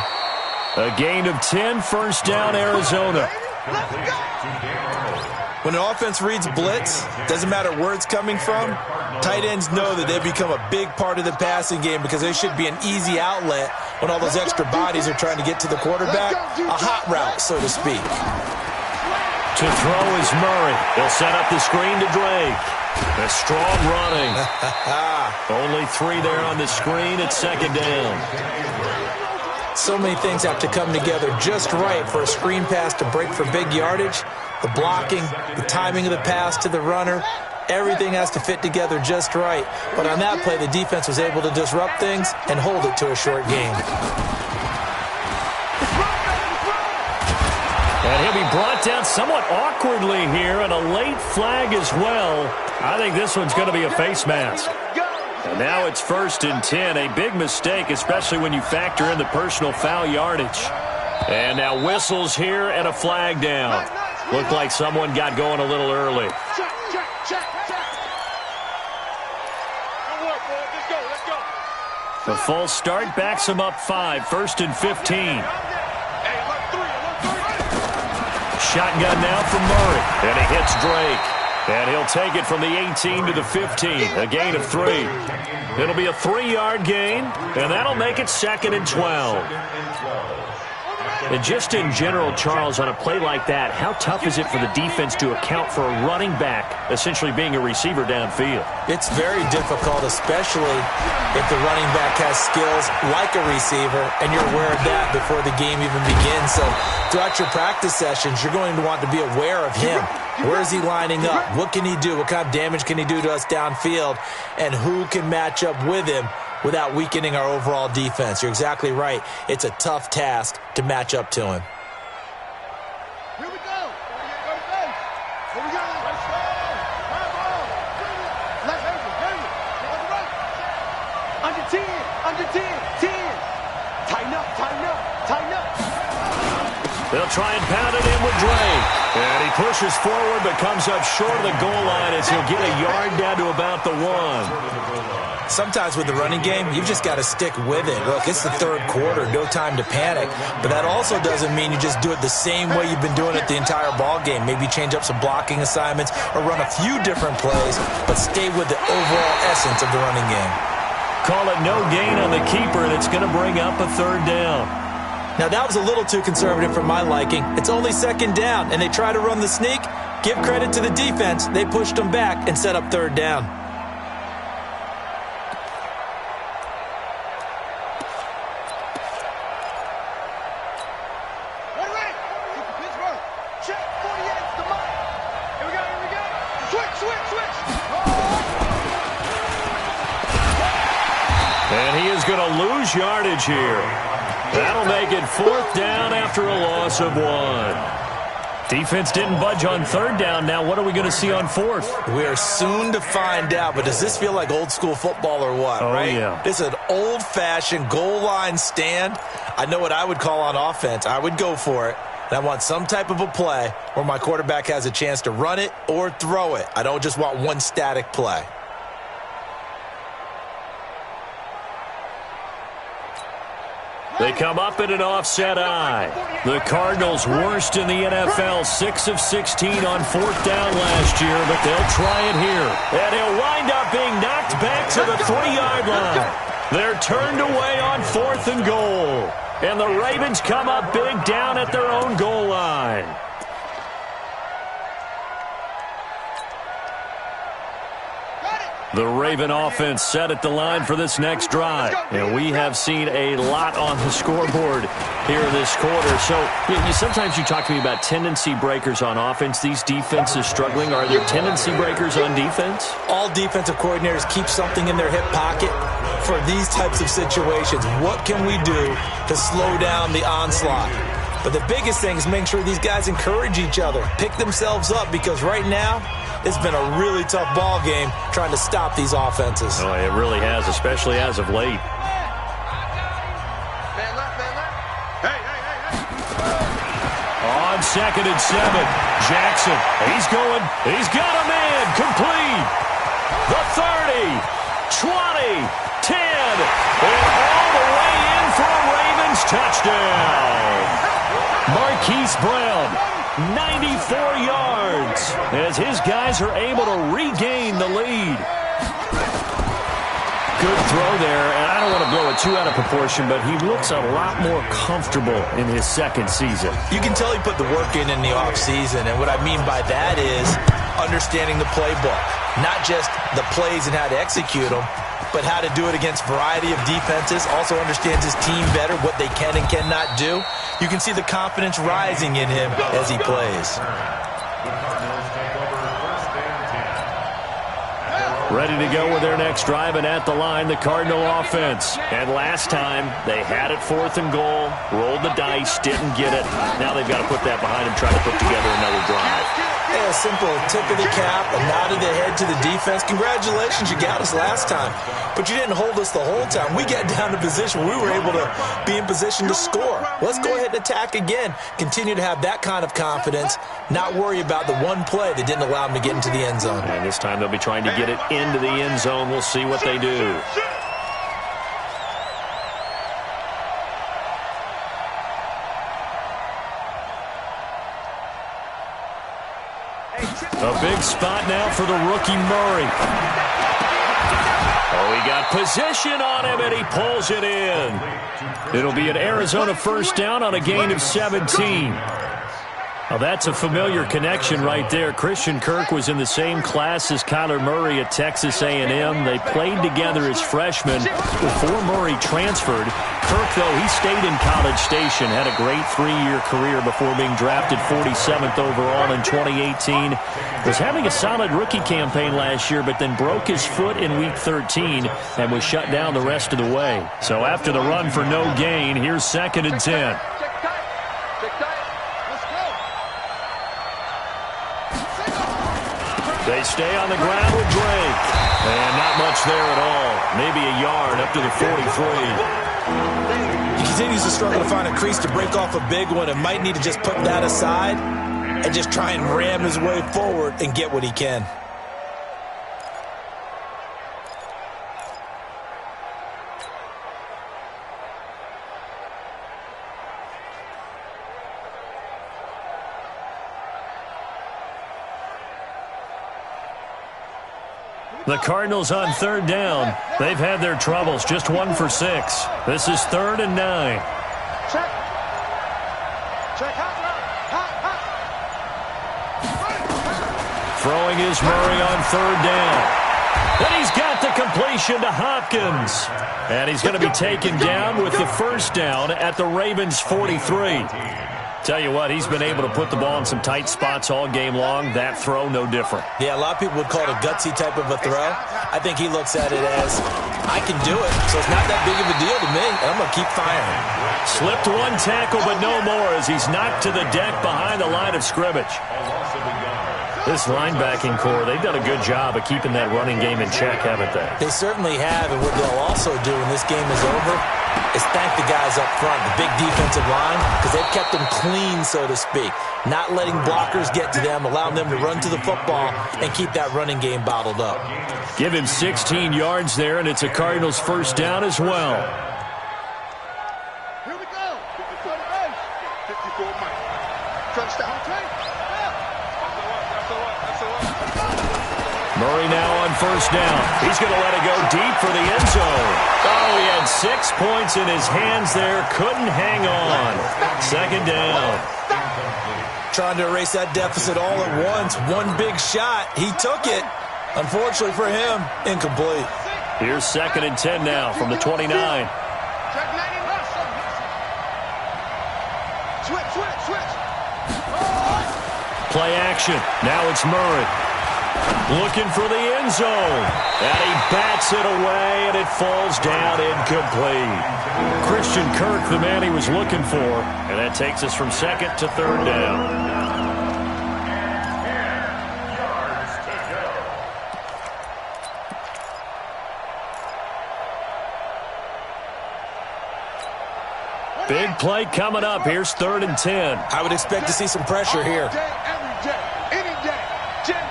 A gain of 10, first down, Arizona. When an offense reads blitz, doesn't matter where it's coming from, tight ends know that they've become a big part of the passing game because they should be an easy outlet when all those extra bodies are trying to get to the quarterback. A hot route, so to speak. To throw is Murray. He'll set up the screen to Drake. A strong running. Only 3 there on the screen. It's 2nd down. So many things have to come together just right for a screen pass to break for big yardage. The blocking, the timing of the pass to the runner, everything has to fit together just right. But on that play, the defense was able to disrupt things and hold it to a short game. And he'll be brought down somewhat awkwardly here, and a late flag as well. I think this one's going to be a face mask. And now it's 1st and 10, a big mistake, especially when you factor in the personal foul yardage. And now whistles here and a flag down. Looked like someone got going a little early. Check. Good work, boys. Let's go. The false start backs him up 5, 1st and 15. Shotgun now from Murray, and he hits Drake. And he'll take it from the 18 to the 15, a gain of 3. It'll be a 3-yard gain, and that'll make it 2nd and 12. And just in general, Charles, on a play like that, how tough is it for the defense to account for a running back essentially being a receiver downfield? It's very difficult, especially if the running back has skills like a receiver, and you're aware of that before the game even begins. So throughout your practice sessions, you're going to want to be aware of him. Where is he lining up? What can he do? What kind of damage can he do to us downfield? And who can match up with him without weakening our overall defense? You're exactly right. It's a tough task to match up to him. Here we go. Here we go. Let's go. Left hand. Under 10. Under 10. 10. Tighten up. Tighten up. Tighten up. They'll try and pound it in with Drake. And he pushes forward but comes up short of the goal line as he'll get a yard down to about the 1. Sometimes with the running game, you've just got to stick with it. Look, it's the 3rd quarter, no time to panic. But that also doesn't mean you just do it the same way you've been doing it the entire ball game. Maybe change up some blocking assignments or run a few different plays, but stay with the overall essence of the running game. Call it no gain on the keeper, and it's going to bring up a 3rd down. Now, that was a little too conservative for my liking. It's only 2nd down, and they try to run the sneak. Give credit to the defense. They pushed them back and set up 3rd down. And he is going to lose yardage here. That'll make it 4th down after a loss of 1. Defense didn't budge on 3rd down. Now what are we going to see on 4th? We are soon to find out, but does this feel like old school football or what, right? Yeah. This is an old-fashioned goal line stand. I know what I would call on offense. I would go for it. And I want some type of a play where my quarterback has a chance to run it or throw it. I don't just want one static play. They come up in an offset eye. The Cardinals worst in the NFL, 6 of 16 on 4th down last year, but they'll try it here. And he'll wind up being knocked back to the 3-yard line. They're turned away on 4th and goal. And the Ravens come up big down at their own goal line. The Raven offense set at the line for this next drive. And we have seen a lot on the scoreboard here this quarter. So sometimes you talk to me about tendency breakers on offense. These defenses struggling. Are there tendency breakers on defense? All defensive coordinators keep something in their hip pocket for these types of situations. What can we do to slow down the onslaught? But the biggest thing is making sure these guys encourage each other, pick themselves up, because right now it's been a really tough ball game trying to stop these offenses. Oh, it really has, especially as of late. On 2nd and 7, Jackson, he's going, he's got a man, complete. The 30, 20, 10, and all the way in for a Ravens touchdown. Marquise Brown, 94 yards, as his guys are able to regain the lead. Good throw there, and I don't want to blow it too out of proportion, but he looks a lot more comfortable in his 2nd season. You can tell he put the work in the offseason, and what I mean by that is understanding the playbook, not just the plays and how to execute them, but how to do it against a variety of defenses. Also understands his team better, what they can and cannot do. You can see the confidence rising in him as he plays. Ready to go with their next drive, and at the line, the Cardinal offense. And last time, they had it 4th and goal, rolled the dice, didn't get it. Now they've got to put that behind them, try to put together another drive. Yeah, a simple tip of the cap, a nod of the head to the defense. Congratulations, you got us last time. But you didn't hold us the whole time. We got down to position where we were able to be in position to score. Let's go ahead and attack again. Continue to have that kind of confidence, not worry about the one play that didn't allow them to get into the end zone. And this time they'll be trying to get it into the end zone. We'll see what they do. A big spot now for the rookie Murray. Oh, he got position on him, and he pulls it in. It'll be an Arizona first down on a gain of 17. Now, that's a familiar connection right there. Christian Kirk was in the same class as Kyler Murray at Texas A&M. They played together as freshmen before Murray transferred. Kirk, though, he stayed in College Station, had a great 3-year career before being drafted 47th overall in 2018. Was having a solid rookie campaign last year, but then broke his foot in Week 13 and was shut down the rest of the way. So after the run for no gain, here's 2nd and 10. They stay on the ground with Drake. And not much there at all. Maybe a yard up to the 43. He continues to struggle to find a crease to break off a big one and might need to just put that aside and just try and ram his way forward and get what he can. The Cardinals on 3rd down. They've had their troubles. Just 1 for 6. This is 3rd and 9. Check. Throwing is Murray on 3rd down. And he's got the completion to Hopkins. And he's going to be taken down with the first down at the Ravens' 43. Tell you what, he's been able to put the ball in some tight spots all game long. That throw, no different. Yeah, a lot of people would call it a gutsy type of a throw. I think he looks at it as, I can do it, so it's not that big of a deal to me, and I'm going to keep firing. Slipped one tackle, but no more as he's knocked to the deck behind the line of scrimmage. This linebacking core, they've done a good job of keeping that running game in check, haven't they? They certainly have, and what they'll also do when this game is over is thank the guys up front, the big defensive line, because they've kept them clean, so to speak. Not letting blockers get to them, allowing them to run to the football and keep that running game bottled up. Give him 16 yards there, and it's a Cardinals first down as well. Here we go. 54 base. 54 Mike. Touchdown take. Murray now on first down. He's going to let it go deep for the end zone. Oh, he had 6 points in his hands there. Couldn't hang on. 2nd down. Trying to erase that deficit all at once. One big shot. He took it. Unfortunately for him, incomplete. Here's 2nd and 10 now from the 29. Switch. Play action. Now it's Murray. Looking for the end zone. And he bats it away, and it falls down incomplete. Christian Kirk, the man he was looking for. And that takes us from 2nd to 3rd down. Big play coming up. Here's 3rd and 10. I would expect to see some pressure here. Every day, any day. Jim.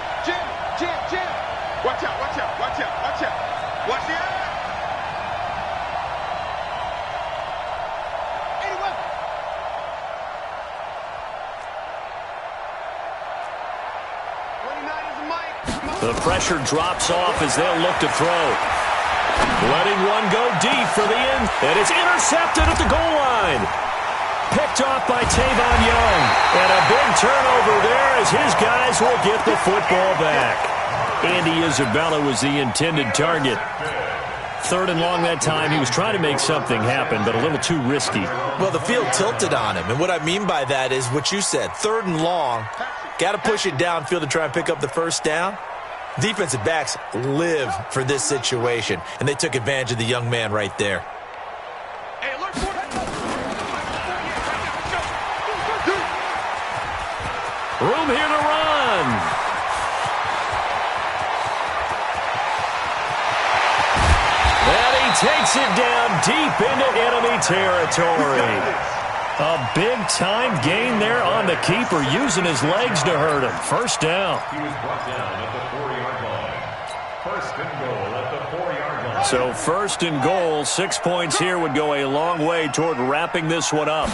Watch out. Watch out. Anyway. The pressure drops off as they'll look to throw. Letting one go deep for the end, and it's intercepted at the goal line. Picked off by Tavon Young. And a big turnover there as his guys will get the football back. Andy Isabella was the intended target. 3rd and long that time. He was trying to make something happen, but a little too risky. Well, the field tilted on him, and what I mean by that is what you said. 3rd and long, got to push it downfield to try and pick up the first down. Defensive backs live for this situation, and they took advantage of the young man right there. Room here to run. And he takes it down deep into enemy territory. A big-time gain there on the keeper, using his legs to hurt him. First down. He was brought down at the 4-yard line. 1st and goal at the 4-yard line. So 1st and goal, 6 points here would go a long way toward wrapping this one up.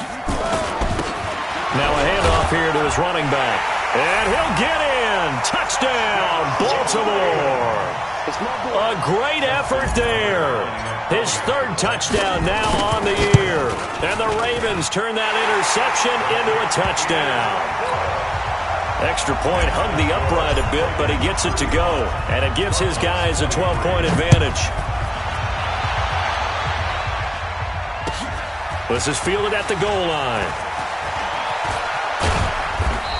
Now a handoff here to his running back. And he'll get in. again. Touchdown, Baltimore. A great effort there. His third touchdown now on the year. And the Ravens turn that interception into a touchdown. Extra point hung the upright a bit, but he gets it to go. And it gives his guys a 12-point advantage. This is fielded at the goal line.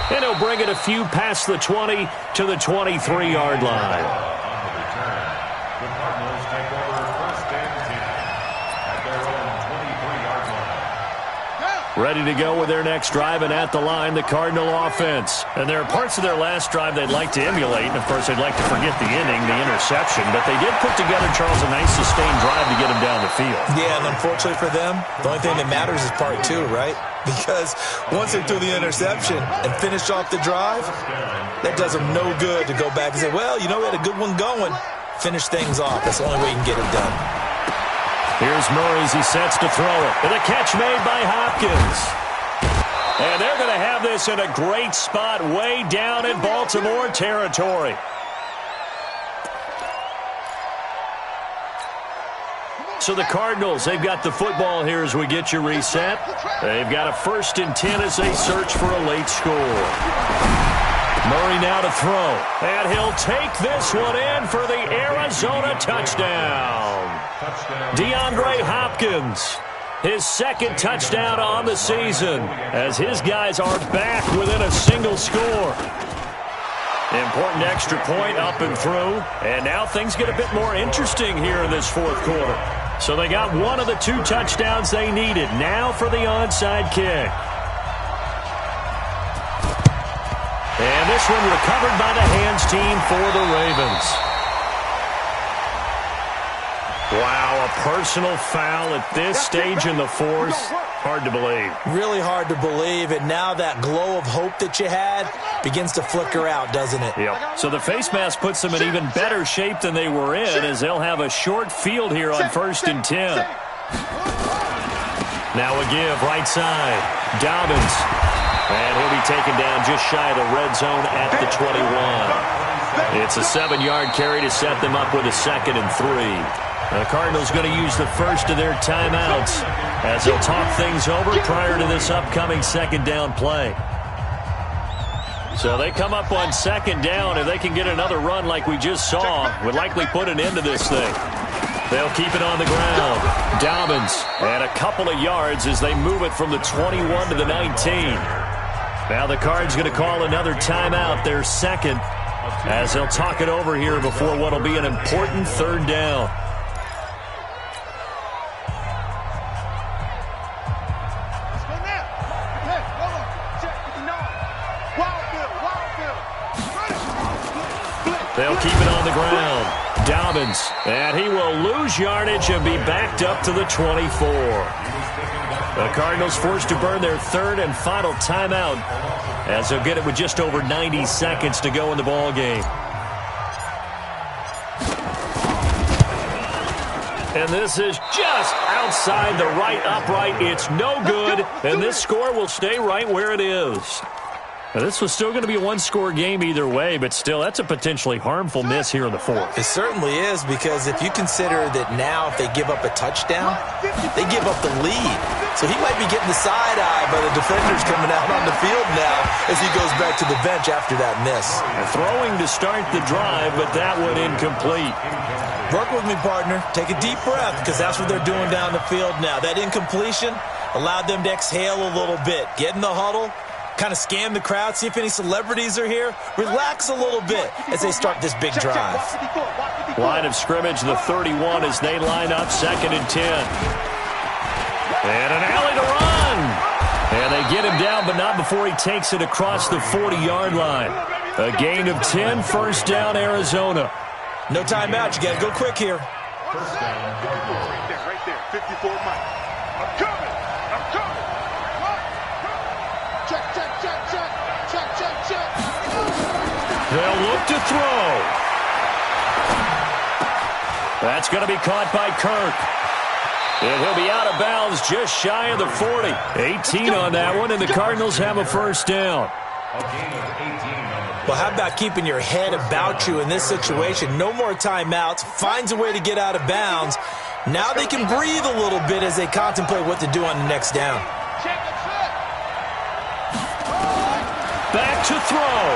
And he'll bring it a few past the 20 to the 23-yard line. On the return, the Cardinals take over 1st and 10 at their own 23-yard line. Ready to go with their next drive, and at the line, the Cardinal offense. And there are parts of their last drive they'd like to emulate, and of course they'd like to forget the inning, the interception, but they did put together, Charles, a nice sustained drive to get him down the field. Yeah, and unfortunately for them, the only thing that matters is part two, right? Because once they threw the interception and finished off the drive, that does them no good to go back and say, well, you know, we had a good one going. Finish things off. That's the only way you can get it done. Here's Murray as he sets to throw it. And a catch made by Hopkins. And they're going to have this in a great spot way down in Baltimore territory. So the Cardinals, they've got the football here as we get you reset. They've got a 1st and 10 as they search for a late score. Murray now to throw. And he'll take this one in for the Arizona touchdown. DeAndre Hopkins, his 2nd touchdown on the season as his guys are back within a single score. Important extra point up and through. And now things get a bit more interesting here in this 4th quarter. So they got one of the 2 touchdowns they needed. Now for the onside kick. And this one recovered by the hands team for the Ravens. Wow, a personal foul at this stage in the 4th. Hard to believe. Really hard to believe. And now that glow of hope that you had begins to flicker out, doesn't it? Yep. So the face mask puts them in even better shape than they were in as they'll have a short field here on 1st and 10. Now a give right side. Dobbins. And he'll be taken down just shy of the red zone at the 21. It's a 7-yard carry to set them up with a 2nd and 3. The Cardinals going to use the first of their timeouts as they'll talk things over prior to this upcoming 2nd down play. So they come up on 2nd down. If they can get another run like we just saw, would likely put an end to this thing. They'll keep it on the ground. Dobbins and a couple of yards as they move it from the 21 to the 19. Now the Cards going to call another timeout, their 2nd, as they'll talk it over here before what will be an important 3rd down. They'll keep it on the ground. Dobbins, and he will lose yardage and be backed up to the 24. The Cardinals forced to burn their 3rd and final timeout as they'll get it with just over 90 seconds to go in the ball game. And this is just outside the right upright. It's no good, and this score will stay right where it is. Now, this was still going to be a 1-score game either way, but still, that's a potentially harmful miss here in the 4th. It certainly is, because if you consider that now if they give up a touchdown, they give up the lead. So he might be getting the side eye by the defenders coming out on the field now as he goes back to the bench after that miss. Throwing to start the drive, but that one incomplete. Work with me, partner. Take a deep breath, because that's what they're doing down the field now. That incompletion allowed them to exhale a little bit, get in the huddle, kind of scan the crowd, see if any celebrities are here. Relax a little bit as they start this big drive. Line of scrimmage, the 31 as they line up, 2nd and 10. And an alley to run. And they get him down, but not before he takes it across the 40-yard line. A gain of 10, 1st down, Arizona. No timeout. You got to go quick here. First down, Right there, 54 Mike. I'm coming. Check. They'll look to throw. That's going to be caught by Kirk. And he'll be out of bounds just shy of the 40. 18 on that one, and the Cardinals have a 1st down. a gain of 18 on the Well, how about keeping your head about you in this situation? No more timeouts. Finds a way to get out of bounds. Now they can breathe a little bit as they contemplate what to do on the next down. Back to throw.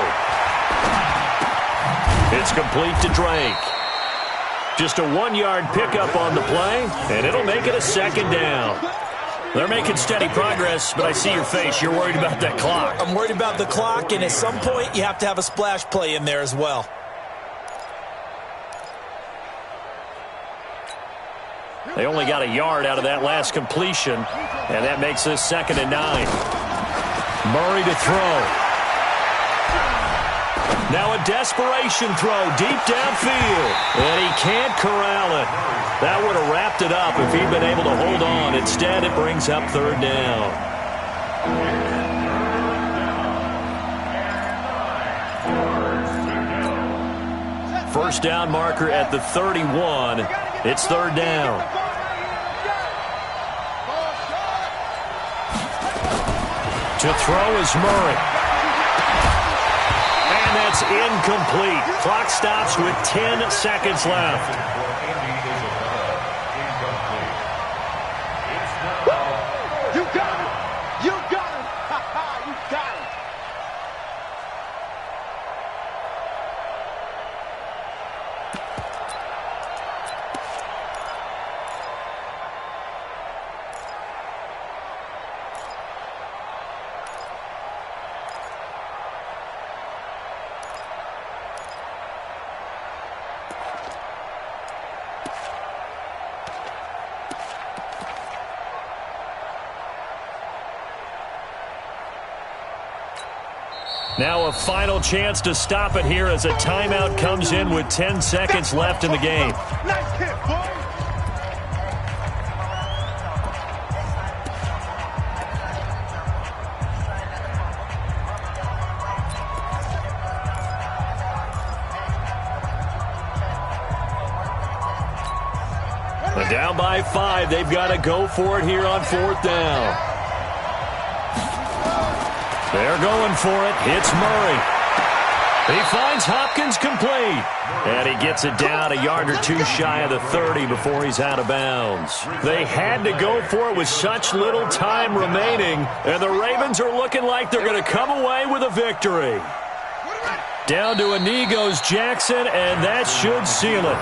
It's complete to Drake. Just a 1-yard pickup on the play, and it'll make it a second down. They're making steady progress, but I see your face. You're worried about that clock. I'm worried about the clock, and at some point you have to have a splash play in there as well. They only got a yard out of that last completion, and that makes this 2nd and 9. Murray to throw. Now a desperation throw deep downfield, and he can't corral it. That would have wrapped it up if he'd been able to hold on. Instead, it brings up 3rd down. First down marker at the 31. It's 3rd down. To throw is Murray. And that's incomplete. Clock stops with 10 seconds left. You got it! You got it! Ha ha! You got it! Now a final chance to stop it here as a timeout comes in with 10 seconds left in the game. Nice hit, boy! But down by 5, they've got to go for it here on 4th down. They're going for it. It's Murray. He finds Hopkins complete. And he gets it down a yard or two shy of the 30 before he's out of bounds. They had to go for it with such little time remaining. And the Ravens are looking like they're going to come away with a victory. Down to a knee goes Jackson, and that should seal it.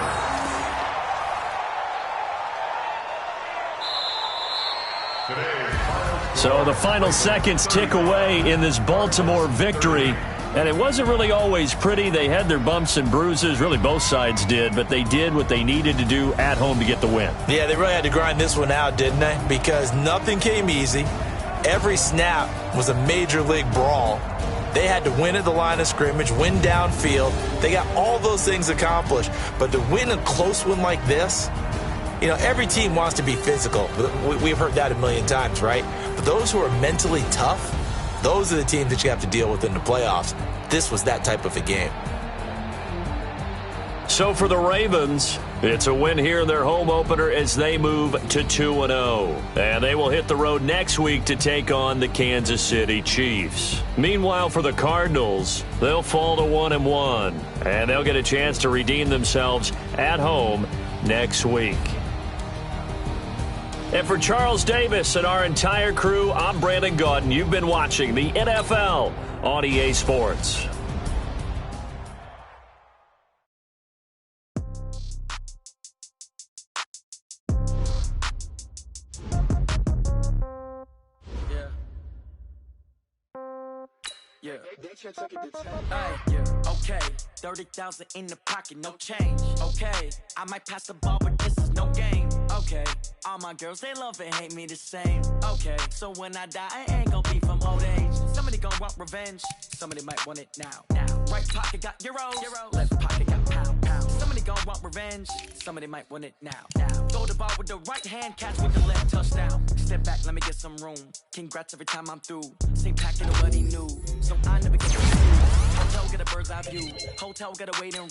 So the final seconds tick away in this Baltimore victory. And it wasn't really always pretty. They had their bumps and bruises. Really, both sides did. But they did what they needed to do at home to get the win. Yeah, they really had to grind this one out, didn't they? Because nothing came easy. Every snap was a major league brawl. They had to win at the line of scrimmage, win downfield. They got all those things accomplished. But to win a close one like this, you know, every team wants to be physical. We've heard that a million times, right? But those who are mentally tough, those are the teams that you have to deal with in the playoffs. This was that type of a game. So for the Ravens, it's a win here in their home opener as they move to 2-0. And they will hit the road next week to take on the Kansas City Chiefs. Meanwhile, for the Cardinals, they'll fall to 1-1. And they'll get a chance to redeem themselves at home next week. And for Charles Davis and our entire crew, I'm Brandon Gaudin. You've been watching the NFL on EA Sports. Yeah. Okay. 30,000 in the pocket, no change. Okay. I might pass the ball, but this is no game. Okay. All my girls, they love and hate me the same. Okay. So when I die, I ain't gonna be from old age. Somebody gonna want revenge. Somebody might want it now. Right pocket got euros. Left pocket got pound. Somebody gonna want revenge. Somebody might want it now. Throw the ball with the right hand, catch with the left, touchdown. Step back, let me get some room. Congrats every time I'm through. Same packet, nobody knew. So I never get confused. Motel, get a bird's eye view. Hotel, get a waiting room.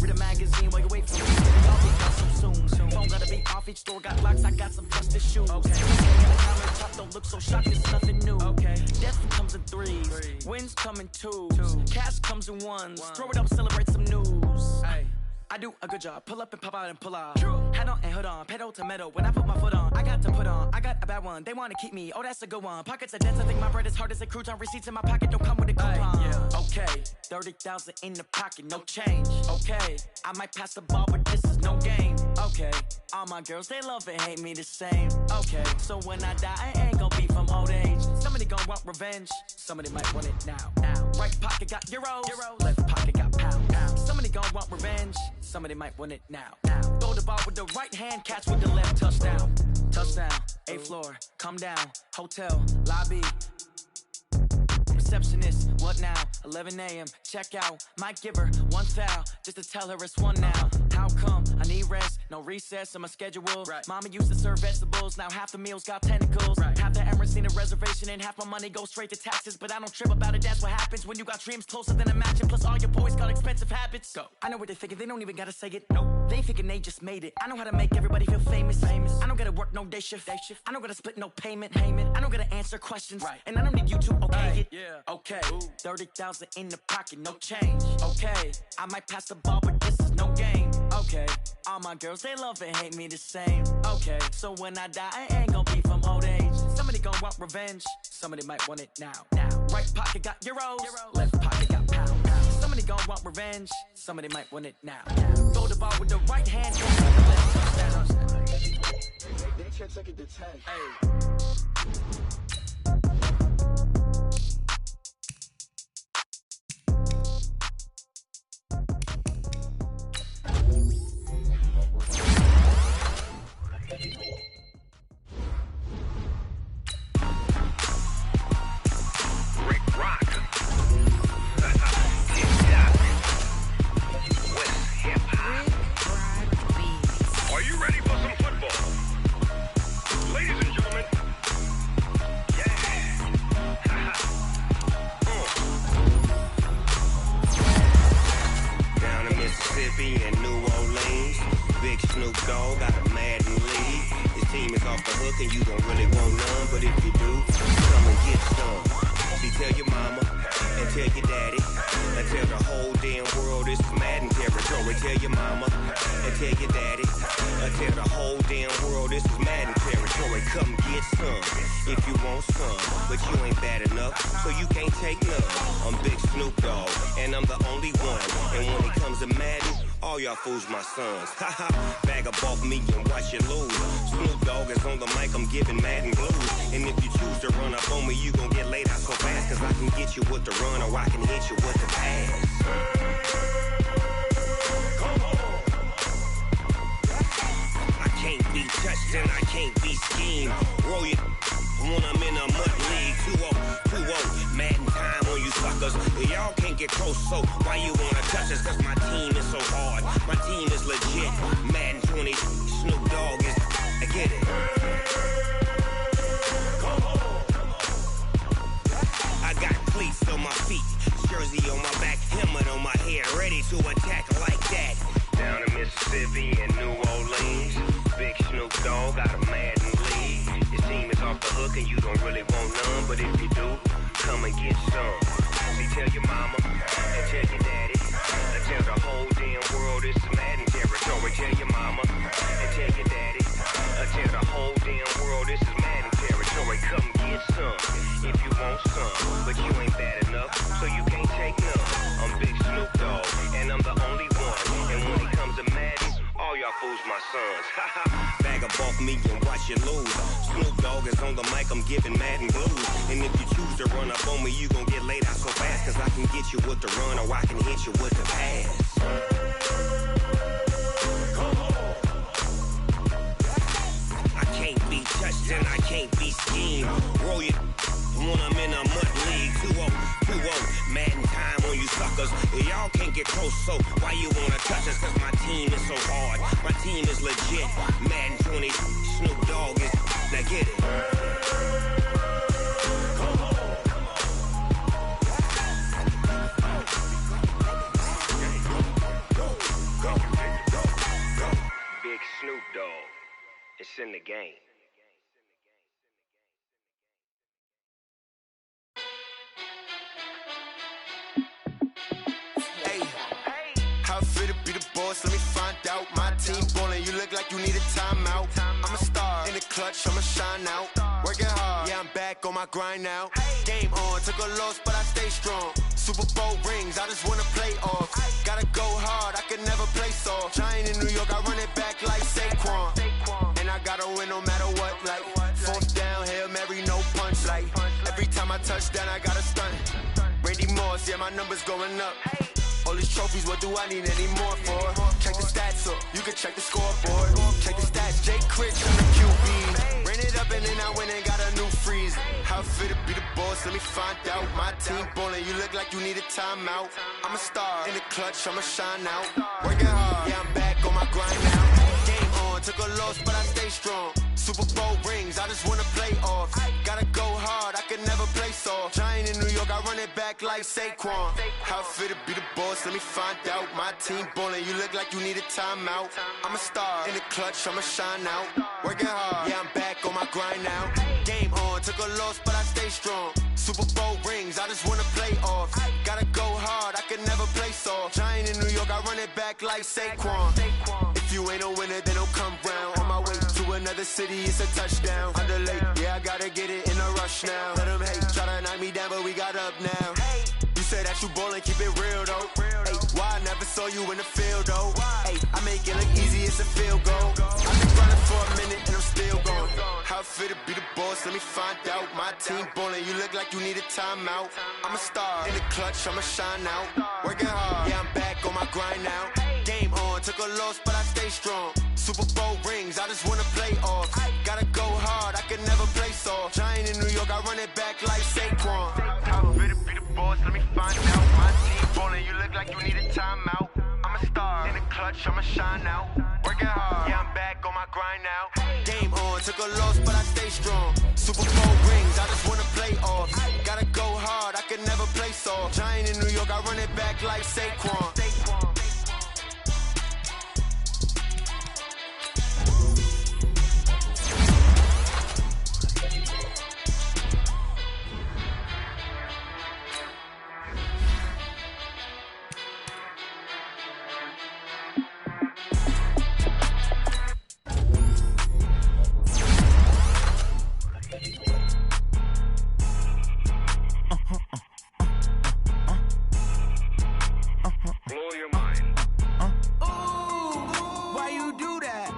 Read a magazine while you wait for me. Coffee got so soon. Phone gotta be off, each store got locks. I got some trusted shoes. Okay. The countertop don't look so shocked, it's nothing new. Okay. Death comes in threes. Wins come in twos. Cash comes in ones. Throw it up, celebrate some news. Hey. I do a good job. Pull up and pop out and pull out. True. Hat on and hood on. Pedal to metal. When I put my foot on, I got to put on. I got a bad one. They want to keep me. Oh, that's a good one. Pockets are dense. I think my bread is hard as a crouton. Receipts in my pocket don't come with a coupon. Yeah. Okay. 30,000 in the pocket. No change. Okay. I might pass the ball, but this is no game. Okay. All my girls, they love and hate me the same. Okay. So when I die, I ain't gonna be from old age. Somebody gonna want revenge. Somebody might want it now. Right pocket got euros. Left pocket got pound. Somebody gonna want revenge. Somebody might want it now. Throw the ball with the right hand, catch with the left. Touchdown. 8th floor, come down. Hotel, lobby. Receptionist, what now? 11 a.m., check out. Might give her one foul, just to tell her it's one now. How come? I need rest, no recess in my schedule. Right. Mama used to serve vegetables, now half the meals got tentacles. Right. Half the Emirates need a reservation and half my money goes straight to taxes. But I don't trip about it, that's what happens when you got dreams closer than a match. And plus all your boys got expensive habits. Go. I know what they're thinking, they don't even gotta say it. Nope. They thinking they just made it. I know how to make everybody feel famous. I don't gotta work no day shift. I don't gotta split no payment. I don't gotta answer questions. Right. And I don't need you to okay it. Yeah. Okay. 30,000 in the pocket, no change. Okay. I might pass the ball, but this is no game. Okay. All my girls, they love and hate me the same. Okay. So when I die, I ain't gonna be from old age. Somebody gonna want revenge. Somebody might want it now. Right pocket got euros. Left pocket got pound. Somebody gonna want revenge. Somebody might want it now. Throw the ball with the right hand. They can't take it to 10. Hey. Fools my sons. Haha, bag up off me and watch you lose. Snoop Dogg is on the mic, I'm giving Madden blues. And if you choose to run up on me, you gon' get laid out so fast. Cause I can get you with the run or I can hit you with the pass. Come on. I can't be touched and I can't be schemed. Roll you when I'm in a mud league. 2-0, Madden time on you suckers. Y'all can't get close, so why you wanna touch us? Cause my team is so hard. My team is legit. Madden 20, Snoop Dogg is. I get it. Come on. I got cleats on my feet, jersey on my back, helmet on my head, ready to attack like that. Down in Mississippi and New Orleans, big Snoop Dogg got a Madden league. Your team is off the hook and you don't really want none, but if you do, come and get some. See, tell your mama and tell your daddy. Tell the whole damn world this is Madden territory. Tell your mama and tell your daddy. Tell the whole damn world this is Madden territory. Come get some if you want some, but you ain't bad enough, so you can't take none. I'm Big Snoop Dogg, and I'm the only one. And when it comes to Madden, all y'all fools my sons. Bag up off me and watch you lose. Snoop Dogg is on the mic, I'm giving Madden blues. And if you choose to run up on me, you gon' get laid out so fast. Cause I can get you with the run or I can hit you with the pass. Come on. I can't be touched and I can't be schemed. Roll you when I'm in a mud league. 2-0, Madden time on you suckers. Y'all can't get close, so why you wanna touch us? Cause my team is so hard. My team is legit. Madden 20, Snoop Dogg is. Now get it. Come on. boss, let me find out. My team ballin', you look like you need a timeout. I'm a star, in the clutch, I'ma shine out. Working hard, yeah, I'm back on my grind now. Game on, took a loss, but I stay strong. Super Bowl rings, I just wanna play off. Gotta go hard, I can never play soft. Giant in New York, I run it back like Saquon. And I gotta win no matter what, like fourth down, Hail Mary, no punch. Like every time I touch down, I gotta stunt. Randy Moss, yeah, my numbers going up. All these trophies, what do I need any more for? Check the stats up, you can check the scoreboard. Check the stats, Jake Critch on the QB. Ran it up and then I went and got a new freeze. How fit to be the boss, let me find out. My team ballin', you look like you need a timeout. I'm a star, in the clutch, I'ma shine out. Working hard, yeah, I'm back on my grind now. Game on, took a loss, but I stay strong. Super Bowl rings, I just wanna play off. Gotta go hard, I can never play soft. Giant in New York, I run it back like Saquon. How fit to be the boss, let me find out. My team ballin', you look like you need a timeout. I'm a star, in the clutch, I'ma shine out. Working hard, yeah, I'm back on my grind now. Game on, took a loss, but I stay strong. Super Bowl rings, I just wanna play off. Gotta go hard, I can never play soft. Giant in New York, I run it back like Saquon. If you ain't a winner, then don't come round. On my way to another city, it's a touchdown. Underlay, yeah, I gotta get it in a rush now. Let them hate, try to knock me down, but we got up now. You say that you ballin', keep it real though. Hey, why I never saw you in the field though? Hey, I make it look easy, it's a field goal. I've been running for a minute and I'm still going. How fit to be the boss, let me find out. My team ballin', you look like you need a timeout. I'm a star, in the clutch, I'ma shine out. Working hard, yeah, I'm back on my grind now. Game on, took a loss, but I stay strong. Super Bowl rings, I just wanna play off. Gotta go hard, I can never play soft. Giant in New York, I run it back like Saquon. How fit to be the boss, let me find out. My team ballin', you look like you need a timeout. I'm a star, in the clutch, I'ma shine out. Working hard, yeah, I'm back on my grind now. Game on, took a loss, but I stay strong. Super Bowl rings, I just wanna play off. Gotta go hard, I can never play soft. Giant in New York, I run it back like Saquon.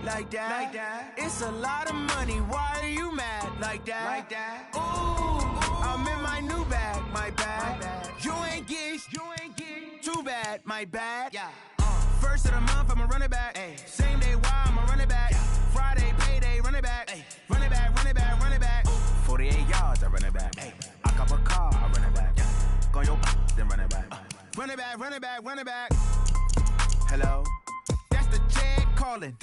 Like that. It's a lot of money. Why are you mad like that? Ooh, I'm in my new bag, my bad. You ain't get too bad, my bad. Yeah. First of the month, I'ma run it back. Ay. Same day, why I'ma run it back. Yeah. Friday, payday, run it back. Ay. Run it back, run it back, run it back. 48 yards, I run it back. Ay. I cop a car, I run it back. Yeah. Go your then run it back. Run it back, run it back, run it back. Hello? That's the check calling.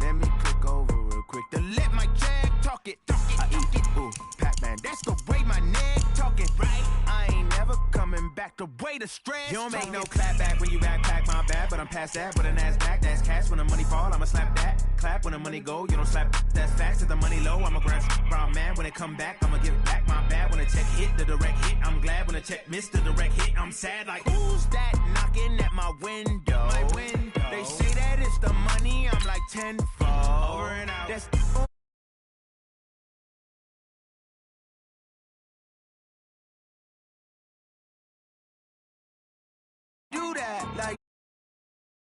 Let me click over real quick to let my check talk it. I eat it, ooh, Pac-Man. That's the way my neck talking, right? I ain't never coming back the way the stress. You don't make no clap back when you backpack, my bad, but I'm past that. But an ass back, that's cash. When the money fall, I'ma slap that. Clap when the money go, you don't slap. That's facts. If the money low, I'ma grab brown man. When it come back, I'ma give it back, my bad. When the check hit, the direct hit. I'm glad when the check missed the direct hit. I'm sad like, who's that knocking at my window? They say that it's the money, I'm like 10